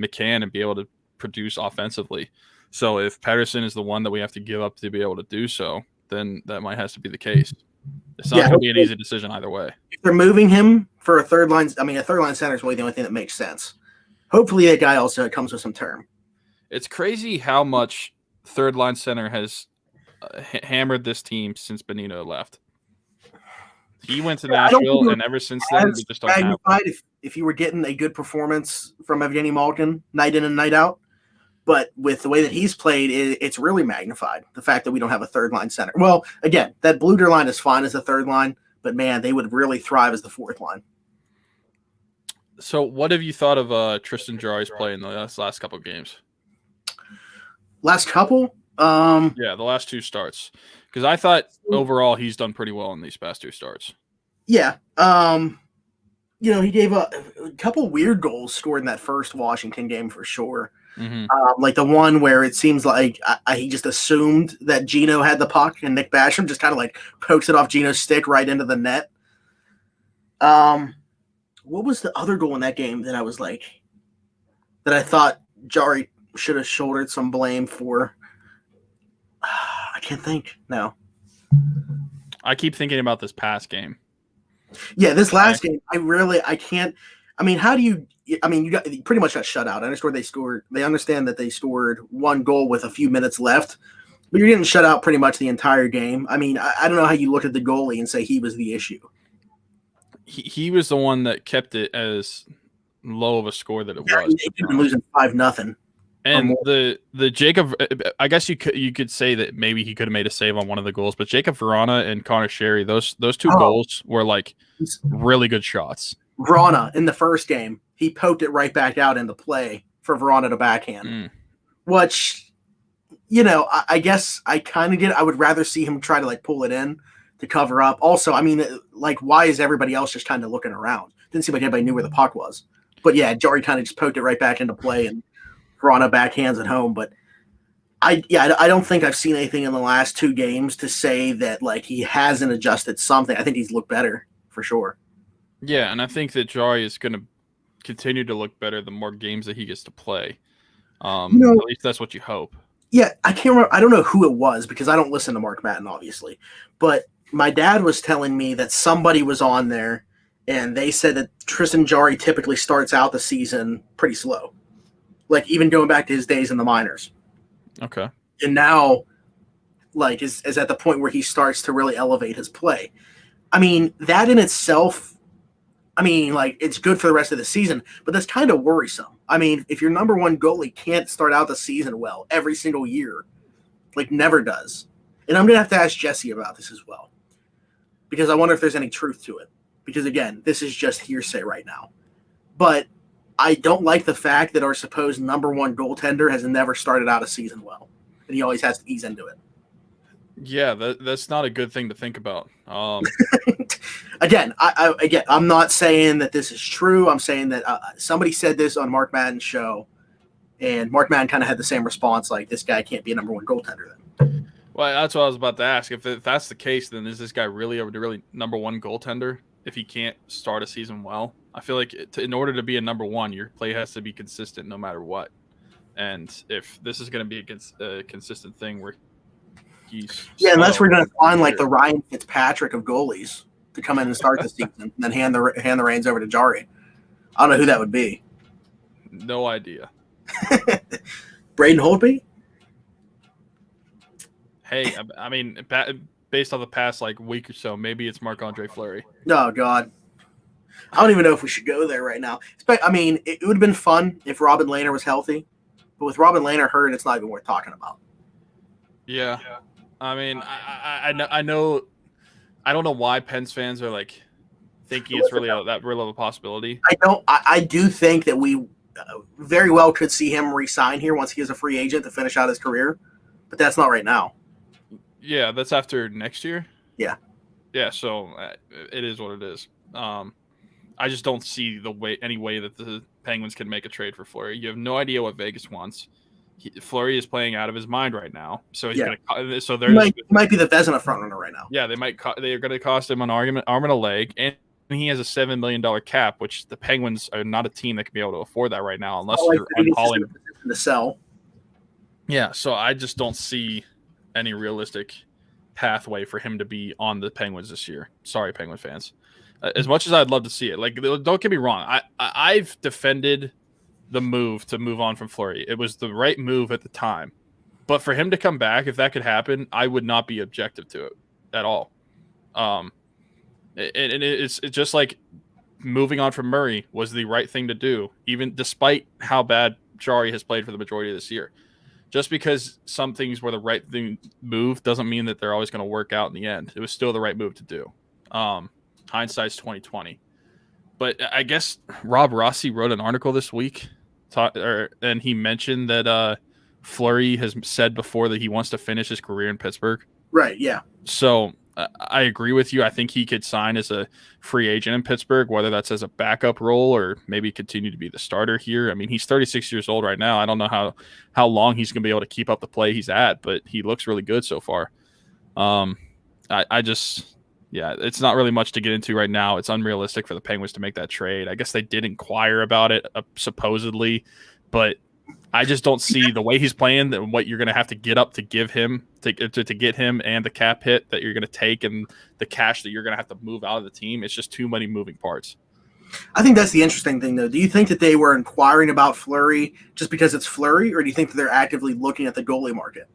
S1: McCann and be able to produce offensively. So if Pettersson is the one that we have to give up to be able to do so, then that might have to be the case. It's not going to be an easy decision either way.
S2: If they're moving him for a third line center is really the only thing that makes sense. Hopefully that guy also comes with some term.
S1: It's crazy how much third line center has hammered this team since Bonino left. He went to Nashville, and ever since then, we just don't have it.
S2: If you were getting a good performance from Evgeny Malkin night in and night out. But with the way that he's played, it's really magnified, the fact that we don't have a third-line center. Well, again, that Bluder line is fine as a third line, but, man, they would really thrive as the fourth line.
S1: So what have you thought of Tristan Jarry's play in the last couple of games?
S2: Last couple?
S1: Yeah, the last 2 starts. Because I thought overall he's done pretty well in these past 2 starts.
S2: Yeah. He gave a couple weird goals scored in that first Washington game for sure.
S1: Mm-hmm.
S2: Like the one where it seems like he just assumed that Gino had the puck and Nick Basham just kind of like pokes it off Gino's stick right into the net. What was the other goal in that game that I thought Jarry should have shouldered some blame for? I can't think. No.
S1: I keep thinking about this past game.
S2: Yeah, this last game, I can't. I mean, how do you? I mean, you pretty much got shut out. I understand they understand that they scored 1 goal with a few minutes left, but you're getting shut out pretty much the entire game. I mean, I don't know how you look at the goalie and say he was the issue.
S1: He was the one that kept it as low of a score that it was.
S2: They could have been losing 5-0.
S1: And the Jacob, I guess you could say that maybe he could have made a save on one of the goals, but Jacob Verana and Connor Sherry, those 2 goals were like really good shots.
S2: Verana in the first game, he poked it right back out into play for Verana to backhand, which, I guess I kind of get. I would rather see him try to like pull it in to cover up. Also, I mean, like, why is everybody else just kind of looking around? Didn't seem like anybody knew where the puck was. But yeah, Jarry kind of just poked it right back into play and Verana backhands at home. But I don't think I've seen anything in the last 2 games to say that like he hasn't adjusted something. I think he's looked better for sure.
S1: Yeah, and I think that Jarry is going to continue to look better the more games that he gets to play. At least that's what you hope.
S2: Yeah, I can't remember. I don't know who it was because I don't listen to Mark Madden, obviously. But my dad was telling me that somebody was on there, and they said that Tristan Jarry typically starts out the season pretty slow. Like, even going back to his days in the minors.
S1: Okay.
S2: And now, like, is at the point where he starts to really elevate his play. I mean, that in itself, it's good for the rest of the season, but that's kind of worrisome. I mean, if your number 1 goalie can't start out the season well every single year, like never does. And I'm going to have to ask Jesse about this as well, because I wonder if there's any truth to it. Because, again, this is just hearsay right now. But I don't like the fact that our supposed number 1 goaltender has never started out a season well, and he always has to ease into it.
S1: Yeah, that's not a good thing to think about.
S2: Again, I'm not saying that this is true. I'm saying that somebody said this on Mark Madden's show, and Mark Madden kind of had the same response, like, this guy can't be a number 1 goaltender then.
S1: Well, that's what I was about to ask. If that's the case, then is this guy really a number 1 goaltender if he can't start a season well? I feel like in order to be a number 1, your play has to be consistent no matter what. And if this is going to be a consistent thing where
S2: unless we're going to find like the Ryan Fitzpatrick of goalies to come in and start the season and then hand the reins over to Jarry. I don't know who that would be.
S1: No idea.
S2: Braden Holtby?
S1: Hey, I mean, based on the past like week or so, maybe it's Marc-Andre Fleury.
S2: Oh God, I don't even know if we should go there right now. I mean, it would have been fun if Robin Lehner was healthy, but with Robin Lehner hurt, it's not even worth talking about.
S1: Yeah, I mean, I know, I don't know why Pens fans are like thinking it's really that real of a possibility.
S2: I do think that we very well could see him re-sign here once he is a free agent to finish out his career, but that's not right now.
S1: Yeah, that's after next year.
S2: Yeah.
S1: Yeah, so it is what it is. I just don't see any way that the Penguins can make a trade for Fleury. You have no idea what Vegas wants. Fleury is playing out of his mind right now, so he's gonna. So
S2: he might be the Vezina frontrunner right now.
S1: Yeah, they're going to cost him an arm and a leg, and he has a $7 million cap, which the Penguins are not a team that can be able to afford that right now, unless you're unhauling
S2: to sell.
S1: Yeah, so I just don't see any realistic pathway for him to be on the Penguins this year. Sorry, Penguin fans. As much as I'd love to see it, like, don't get me wrong, I've defended the move to move on from Fleury. It was the right move at the time. But for him to come back, if that could happen, I would not be objective to it at all. It's just like moving on from Murray was the right thing to do, even despite how bad Jari has played for the majority of this year. Just because some things were the right thing move doesn't mean that they're always going to work out in the end. It was still the right move to do. Hindsight's 2020. But I guess Rob Rossi wrote an article this week, and he mentioned that Fleury has said before that he wants to finish his career in Pittsburgh.
S2: Right, yeah.
S1: So I agree with you. I think he could sign as a free agent in Pittsburgh, whether that's as a backup role or maybe continue to be the starter here. I mean, he's 36 years old right now. I don't know how long he's going to be able to keep up the play he's at, but he looks really good so far. It's not really much to get into right now. It's unrealistic for the Penguins to make that trade. I guess they did inquire about it, supposedly, but I just don't see the way he's playing and what you're going to have to get up to give him to get him, and the cap hit that you're going to take and the cash that you're going to have to move out of the team. It's just too many moving parts.
S2: I think that's the interesting thing, though. Do you think that they were inquiring about Fleury just because it's Fleury, or do you think that they're actively looking at the goalie market?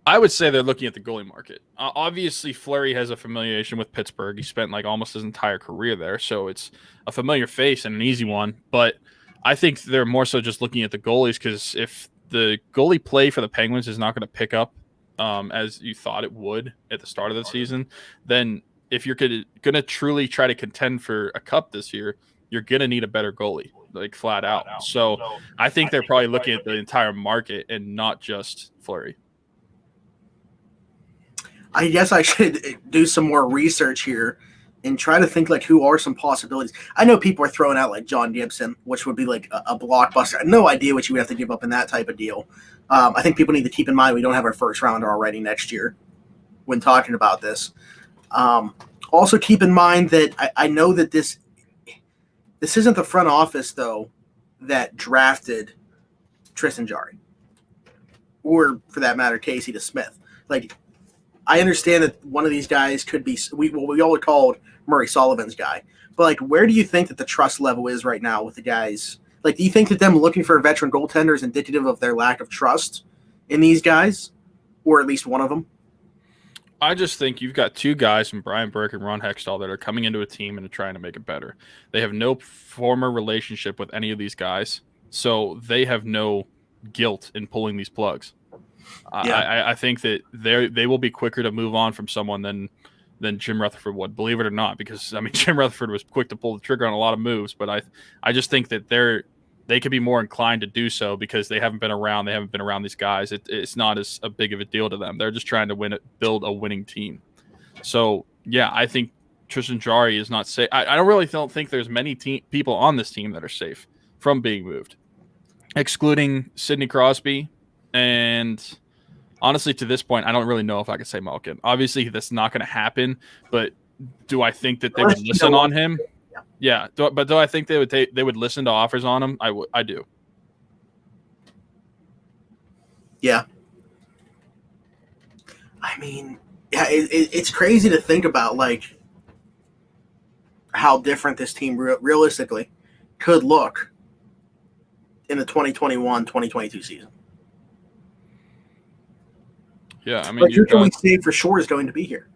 S1: I would say they're looking at the goalie market. Obviously, Fleury has a familiarity with Pittsburgh. He spent like almost his entire career there, so it's a familiar face and an easy one. But I think they're more so just looking at the goalies, because if the goalie play for the Penguins is not going to pick up as you thought it would at the start of the season, then if you're going to truly try to contend for a cup this year, you're going to need a better goalie, like flat out. So I think they're probably looking at the entire market and not just Fleury.
S2: I guess I should do some more research here and try to think like who are some possibilities. I know people are throwing out like John Gibson, which would be like a blockbuster. I have no idea what you would have to give up in that type of deal. I think people need to keep in mind we don't have our first rounder already next year when talking about this. Also keep in mind that I know that this isn't the front office, though, that drafted Tristan Jarry, or for that matter, Casey DeSmith. Like, I understand that one of these guys could be what we all called Murray Sullivan's guy. But, like, where do you think that the trust level is right now with the guys? Like, do you think that them looking for a veteran goaltender is indicative of their lack of trust in these guys, or at least one of them?
S1: I just think you've got two guys from Brian Burke and Ron Hextall that are coming into a team and are trying to make it better. They have no former relationship with any of these guys, so they have no guilt in pulling these plugs. Yeah. I think that they will be quicker to move on from someone than Jim Rutherford would, believe it or not, because, I mean, Jim Rutherford was quick to pull the trigger on a lot of moves, but I just think that they could be more inclined to do so because they haven't been around. They haven't been around these guys. It's not as a big of a deal to them. They're just trying to build a winning team. So, yeah, I think Tristan Jarry is not safe. I don't think there's many people on this team that are safe from being moved, excluding Sidney Crosby. And honestly, to this point, I don't really know if I could say Malkin. Obviously, that's not going to happen, but do I think that they would listen on him? Yeah, but do I think they would listen to offers on him? I do.
S2: Yeah. I mean, yeah, it's crazy to think about, like, how different this team realistically could look in the 2021-2022 season.
S1: Yeah, I mean,
S2: but who can we say for sure is going to be here?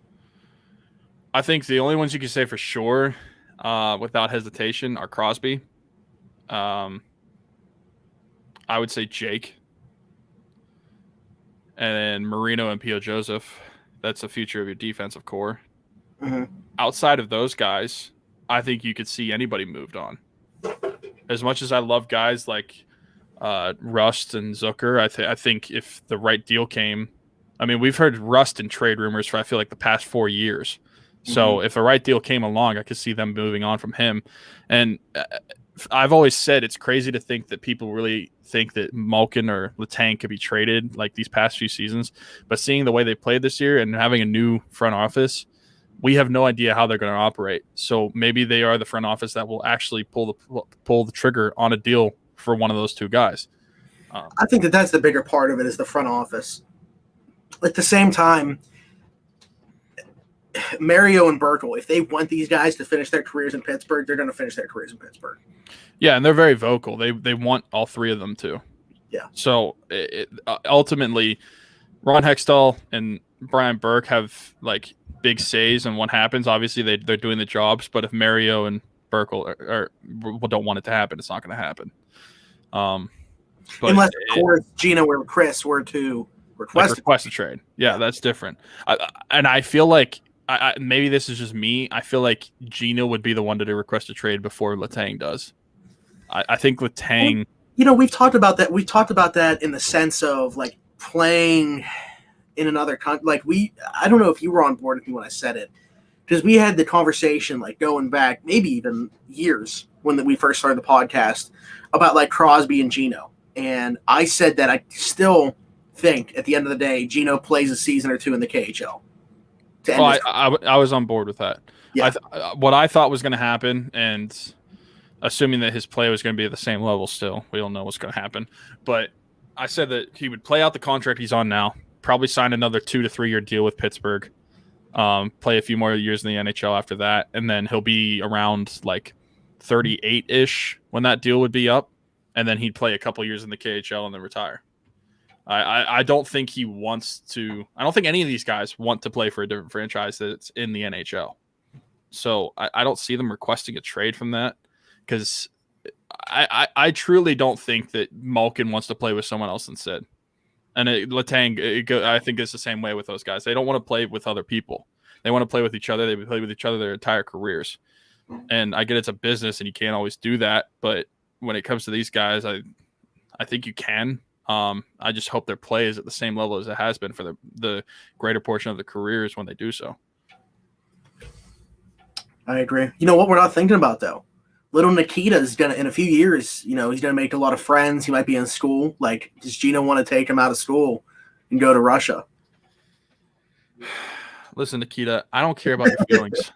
S1: I think the only ones you can say for sure, without hesitation, are Crosby. I would say Jake, and then Marino and P.O. Joseph. That's the future of your defensive core.
S2: Mm-hmm.
S1: Outside of those guys, I think you could see anybody moved on. As much as I love guys like Rust and Zucker, I think if the right deal came, I mean, we've heard Rust in trade rumors for I feel like the past 4 years. So if the right deal came along, I could see them moving on from him. And I've always said it's crazy to think that people really think that Malkin or Letang could be traded like these past few seasons. But seeing the way they played this year and having a new front office, we have no idea how they're going to operate. So maybe they are the front office that will actually pull the trigger on a deal for one of those two guys.
S2: I think that's the bigger part of it is the front office. At the same time, Mario and Burkle, if they want these guys to finish their careers in Pittsburgh, they're going to finish their careers in Pittsburgh.
S1: Yeah, and they're very vocal. They want all three of them to.
S2: Yeah.
S1: So ultimately, Ron Hextall and Brian Burke have like big says on what happens. Obviously, they're doing the jobs, but if Mario and Burkle don't want it to happen, it's not going to happen.
S2: Unless, of course, Gino or Chris were to request
S1: a trade. Yeah, that's different. And I feel like maybe this is just me. I feel like Gino would be the one to request a trade before Letang does. I think Letang.
S2: We've talked about that. We've talked about that in the sense of like playing in another country. Like I don't know if you were on board with me when I said it, because we had the conversation like going back maybe even years when we first started the podcast about like Crosby and Gino, and I said that I still think at the end of the day Gino plays a season or two in the KHL.
S1: I was on board with that.
S2: Yeah.
S1: What I thought was going to happen, and assuming that his play was going to be at the same level still, we don't know what's going to happen, but I said that he would play out the contract he's on now, probably sign another 2 to 3 year deal with Pittsburgh, play a few more years in the NHL after that, and then he'll be around like 38-ish when that deal would be up, and then he'd play a couple years in the KHL and then retire. I don't think he wants to. I don't think any of these guys want to play for a different franchise that's in the NHL. So I don't see them requesting a trade from that, because I truly don't think that Malkin wants to play with someone else instead. And Letang, I think it's the same way with those guys. They don't want to play with other people. They want to play with each other. They play with each other their entire careers. And I get it's a business and you can't always do that. But when it comes to these guys, I think you can. I just hope their play is at the same level as it has been for the greater portion of the careers when they do so.
S2: I agree. You know what we're not thinking about, though? Little Nikita is going to, in a few years, he's going to make a lot of friends. He might be in school. Like, does Gino want to take him out of school and go to Russia?
S1: Listen, Nikita, I don't care about your feelings.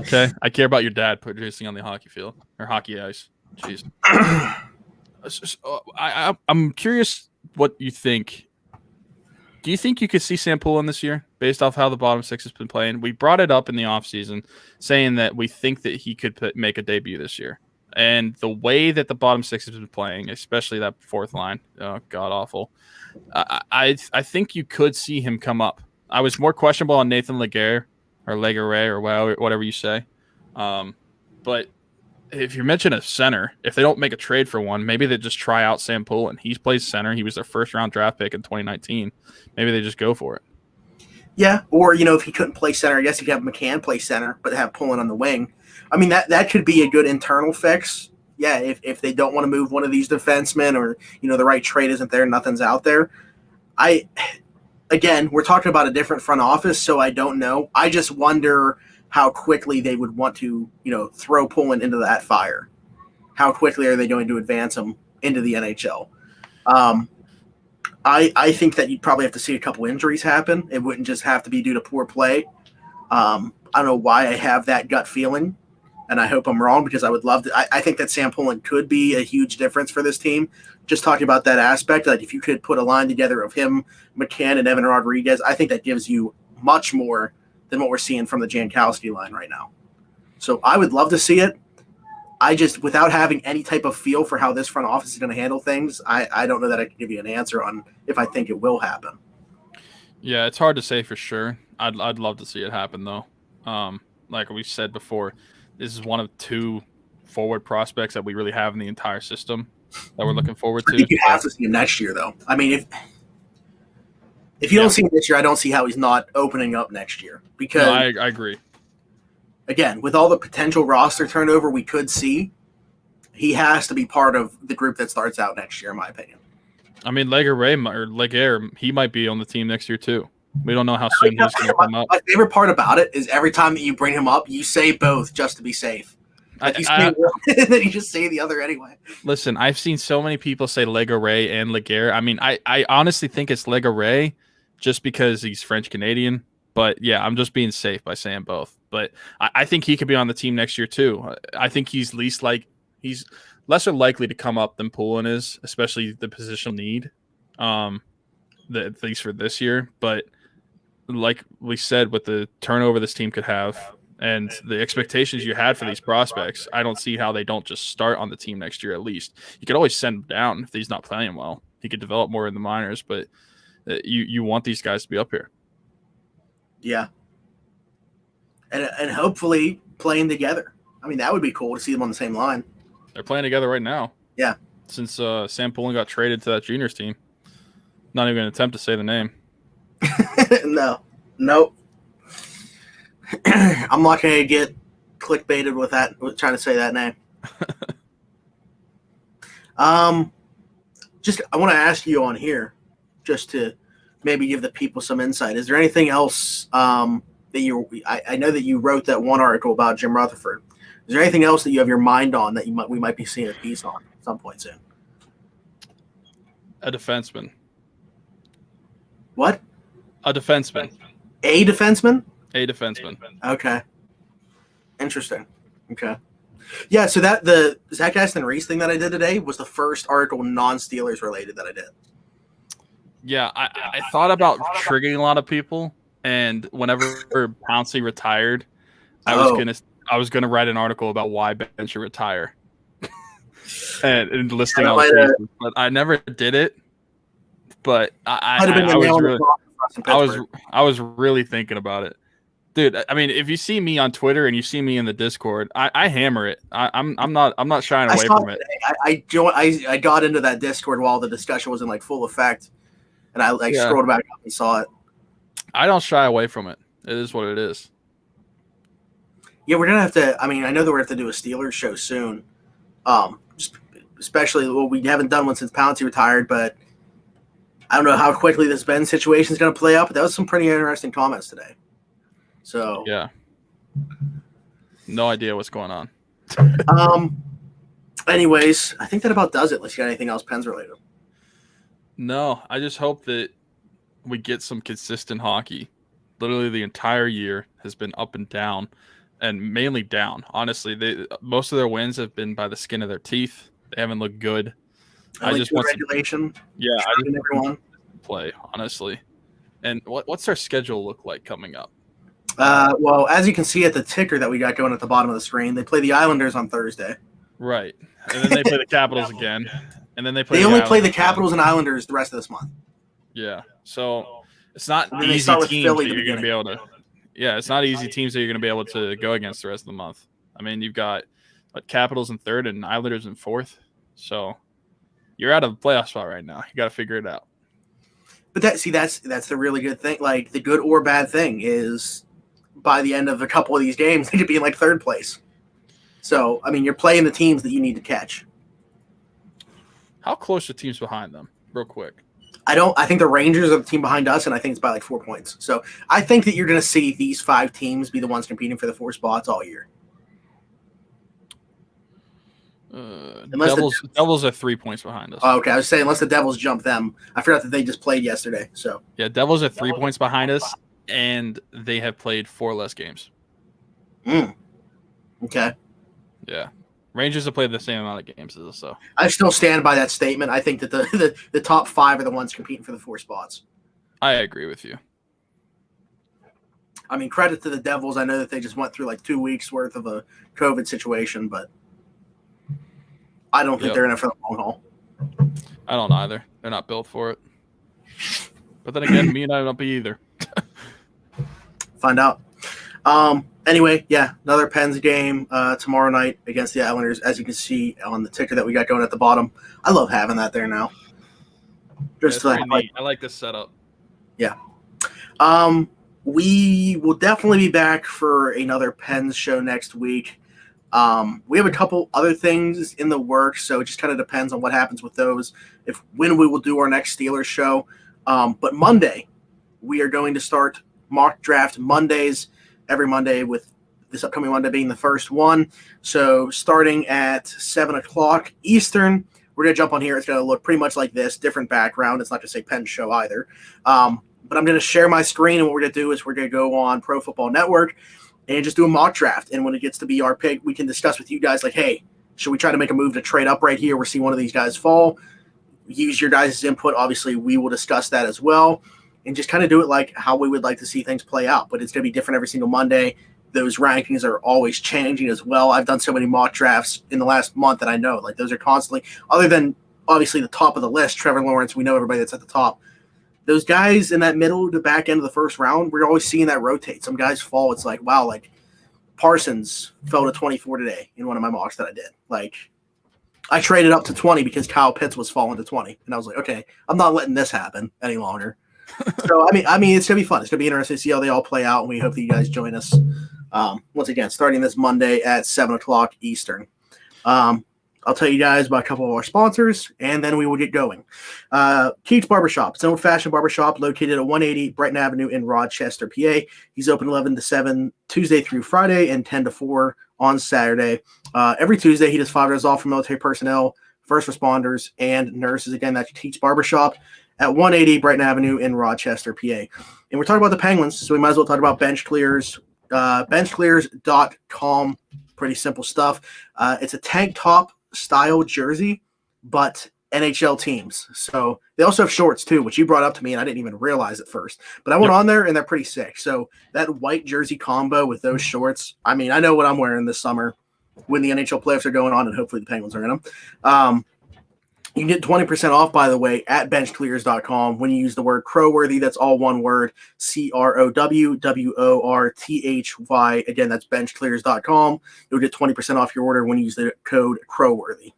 S1: Okay? I care about your dad producing on the hockey field or hockey ice. Jeez. I'm curious what you think. Do you think you could see Sam Poulin this year based off how the bottom six has been playing? We brought it up in the offseason saying that we think that he could make a debut this year. And the way that the bottom six has been playing, especially that fourth line, god-awful, I think you could see him come up. I was more questionable on Nathan Legare or whatever you say. But if you mention a center, if they don't make a trade for one, maybe they just try out Sam Poulin. He plays center. He was their first-round draft pick in 2019. Maybe they just go for it.
S2: Yeah, or, if he couldn't play center, I guess he could have McCann play center, but have Poulin on the wing. I mean, that could be a good internal fix. Yeah, if they don't want to move one of these defensemen or, the right trade isn't there, nothing's out there. Again, we're talking about a different front office, so I don't know. I just wonder how quickly they would want to, throw Poulin into that fire. How quickly are they going to advance him into the NHL? I think that you'd probably have to see a couple injuries happen. It wouldn't just have to be due to poor play. I don't know why I have that gut feeling, and I hope I'm wrong because I would love to. I think that Sam Poulin could be a huge difference for this team. Just talking about that aspect, like if you could put a line together of him, McCann, and Evan Rodriguez, I think that gives you much more than what we're seeing from the Jankowski line right now. So I would love to see it. I just, without having any type of feel for how this front office is going to handle things, I don't know that I can give you an answer on if I think it will happen.
S1: Yeah, it's hard to say for sure. I'd love to see it happen though. Like we said before, this is one of two forward prospects that we really have in the entire system that we're looking forward to.
S2: I think you have to see him next year, though. I mean, if you don't see him this year, I don't see how he's not opening up next year. Because
S1: I agree.
S2: Again, with all the potential roster turnover we could see, he has to be part of the group that starts out next year, in my opinion.
S1: I mean, Leguer, he might be on the team next year too. We don't know how soon he's going to come up.
S2: My favorite part about it is every time that you bring him up, you say both just to be safe. Like you say one, and then you just say the other anyway.
S1: Listen, I've seen so many people say Leguer and Leguer. I mean, I honestly think it's Leguer just because he's French Canadian. But yeah, I'm just being safe by saying both. But I think he could be on the team next year too. I think he's lesser likely to come up than Poulin is, especially the positional need, at least for this year. But like we said, with the turnover this team could have and the expectations you had for these prospects, I don't see how they don't just start on the team next year at least. You could always send him down if he's not playing well. He could develop more in the minors, but you want these guys to be up here.
S2: Yeah. And hopefully playing together. I mean, that would be cool to see them on the same line.
S1: They're playing together right now.
S2: Yeah.
S1: Since Sam Poulin got traded to that juniors team. Not even going to attempt to say the name.
S2: No. Nope. I'm not going to get clickbaited with trying to say that name. I want to ask you on here, just to maybe give the people some insight. Is there anything else that I know that you wrote that one article about Jim Rutherford. Is there anything else that you have your mind on that we might be seeing a piece on at some point soon?
S1: A defenseman.
S2: What?
S1: A defenseman.
S2: A defenseman?
S1: A defenseman.
S2: Okay. Interesting. Okay. Yeah, so the Zach Aston Reese thing that I did today was the first article non-Steelers related that I did.
S1: Yeah, I thought about triggering a lot of people, and whenever Pouncey retired, I was gonna write an article about why Ben should retire, and listing all the reasons, but I never did it. But I was really thinking about it, dude. I mean, if you see me on Twitter and you see me in the Discord, I hammer it. I'm not shying away from it.
S2: I got into that Discord while the discussion was in like full effect, and I scrolled back up and saw it. I
S1: don't shy away from it. It is what it is.
S2: Yeah, we're gonna have to. I mean, I know that we're gonna have to do a Steelers show soon. Especially, we haven't done one since Pouncey retired, but I don't know how quickly this Ben situation is gonna play out. But that was some pretty interesting comments today. So
S1: yeah, no idea what's going on.
S2: Anyways, I think that about does it. Unless you got anything else Pens related.
S1: No, I just hope that we get some consistent hockey. Literally, the entire year has been up and down. And mainly down. Honestly, most of their wins have been by the skin of their teeth. They haven't looked good.
S2: I just want regulation.
S1: Yeah, I just everyone play honestly. And what's their schedule look like coming up?
S2: Well, as you can see at the ticker that we got going at the bottom of the screen, they play the Islanders on Thursday.
S1: Right, and then they play the Capitals again, and then they
S2: only play the Capitals and Islanders the rest of this month.
S1: Yeah, so it's not easy teams that you're going to be able to. Yeah, it's not easy teams that you're going to be able to go against the rest of the month. I mean, you've got Capitals in third and Islanders in fourth. So you're out of a playoff spot right now. You got to figure it out.
S2: But that's the really good thing. Like, the good or bad thing is by the end of a couple of these games, they could be in like third place. So, I mean, you're playing the teams that you need to catch.
S1: How close are teams behind them? Real quick.
S2: I think the Rangers are the team behind us, and I think it's by like 4 points. So I think that you're going to see these 5 teams be the ones competing for the 4 spots all year.
S1: Devils are 3 points behind us.
S2: Oh, okay, I was saying unless the Devils jump them. I forgot that they just played yesterday. So
S1: yeah, Devils are 3 points behind us, and they have played 4 less games.
S2: Okay.
S1: Yeah. Rangers have played the same amount of games as us, so
S2: I still stand by that statement. I think that the top 5 are the ones competing for the 4 spots.
S1: I agree with you.
S2: I mean, credit to the Devils. I know that they just went through like 2 weeks worth of a COVID situation, but I don't think they're in it for the long haul.
S1: I don't either. They're not built for it. But then again, me and I don't be either.
S2: Find out. Anyway, yeah, another Pens game tomorrow night against the Islanders, as you can see on the ticker that we got going at the bottom. I love having that there now.
S1: Just neat. I like this setup.
S2: Yeah. We will definitely be back for another Pens show next week. We have a couple other things in the works, so it just kind of depends on what happens with those, when we will do our next Steelers show. But Monday, we are going to start mock draft Mondays every Monday, with this upcoming Monday being the first one. So starting at 7 o'clock Eastern, we're going to jump on here. It's going to look pretty much like this, different background. It's not going to say Penn Show either. But I'm going to share my screen, and what we're going to do is we're going to go on Pro Football Network and just do a mock draft. And when it gets to be our pick, we can discuss with you guys like, hey, should we try to make a move to trade up right here? We're seeing one of these guys fall. Use your guys' input. Obviously, we will discuss that as well. And just kind of do it like how we would like to see things play out. But it's going to be different every single Monday. Those rankings are always changing as well. I've done so many mock drafts in the last month that I know. Like, those are constantly, other than obviously the top of the list, Trevor Lawrence, we know everybody that's at the top. Those guys in that middle to back end of the first round, we're always seeing that rotate. Some guys fall. It's like, wow, like Parsons fell to 24 today in one of my mocks that I did. Like, I traded up to 20 because Kyle Pitts was falling to 20. And I was like, okay, I'm not letting this happen any longer. So, I mean, it's going to be fun. It's going to be interesting to see how they all play out, and we hope that you guys join us, once again, starting this Monday at 7 o'clock Eastern. I'll tell you guys about a couple of our sponsors, and then we will get going. Keats Barbershop. It's an old-fashioned barbershop located at 180 Brighton Avenue in Rochester, PA. He's open 11 to 7 Tuesday through Friday and 10 to 4 on Saturday. Every Tuesday, he does $5 off for military personnel, first responders, and nurses. Again, that's Keats Barbershop at 180 Brighton Avenue in Rochester, PA. And we're talking about the Penguins, so we might as well talk about bench clears. Benchclears.com. Pretty simple stuff. It's a tank top style jersey, but NHL teams. So they also have shorts too, which you brought up to me and I didn't even realize at first. But I went on there and they're pretty sick. So that white jersey combo with those shorts, I mean, I know what I'm wearing this summer when the NHL playoffs are going on, and hopefully the Penguins are in them. You can get 20% off, by the way, at benchclears.com when you use the word Crowworthy. That's all one word, CROWWORTHY. Again, that's benchclears.com. You'll get 20% off your order when you use the code Crowworthy.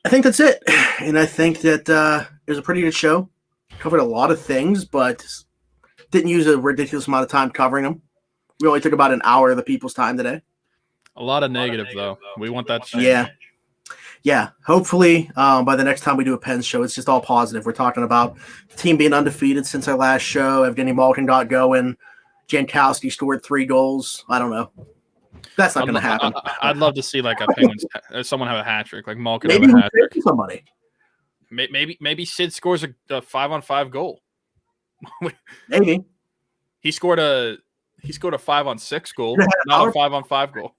S2: I think that's it. And I think that it was a pretty good show. Covered a lot of things, but didn't use a ridiculous amount of time covering them. We only took about an hour of the people's time today.
S1: A lot of negative, though. We want that to change.
S2: Yeah, hopefully by the next time we do a Pens show, it's just all positive. We're talking about the team being undefeated since our last show. Evgeny Malkin got going. Jankowski scored 3 goals. I don't know. That's not going to happen.
S1: I'd love to see like a Penguins, someone have a hat trick, like Malkin
S2: maybe
S1: have a hat trick.
S2: Somebody.
S1: Maybe Sid scores a 5-on-5 goal.
S2: Maybe
S1: he scored a 5-on-6 goal, not a 5-on-5 goal.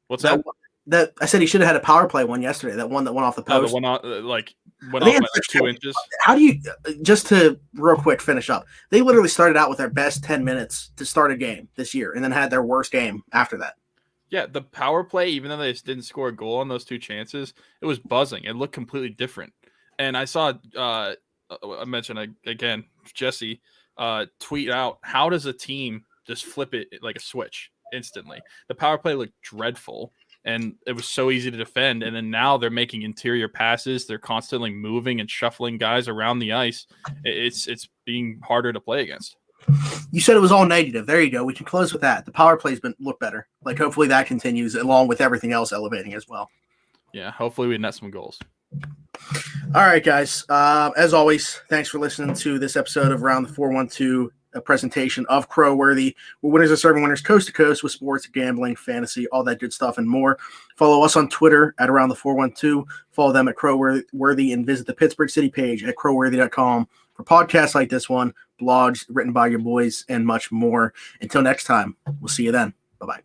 S1: What's that?
S2: That I said he should have had a power play one yesterday. That one that went off the post.
S1: The one went off by like 2 inches.
S2: How do you just to real quick finish up? They literally started out with their best 10 minutes to start a game this year, and then had their worst game after that.
S1: Yeah, the power play, even though they didn't score a goal on those 2 chances, it was buzzing. It looked completely different. And I saw, I mentioned again, Jesse tweet out, how does a team just flip it like a switch instantly? The power play looked dreadful. And it was so easy to defend. And then now they're making interior passes. They're constantly moving and shuffling guys around the ice. It's being harder to play against.
S2: You said it was all negative. There you go. We can close with that. The power play's been look better. Like, hopefully that continues along with everything else elevating as well.
S1: Yeah, hopefully we net some goals.
S2: All right, guys. As always, thanks for listening to this episode of Round the 412. A presentation of Crowworthy, where winners are serving winners coast to coast with sports, gambling, fantasy, all that good stuff and more. Follow us on Twitter at Around the 412. Follow them at Crowworthy and visit the Pittsburgh City page at crowworthy.com for podcasts like this one, blogs written by your boys, and much more. Until next time, we'll see you then. Bye-bye.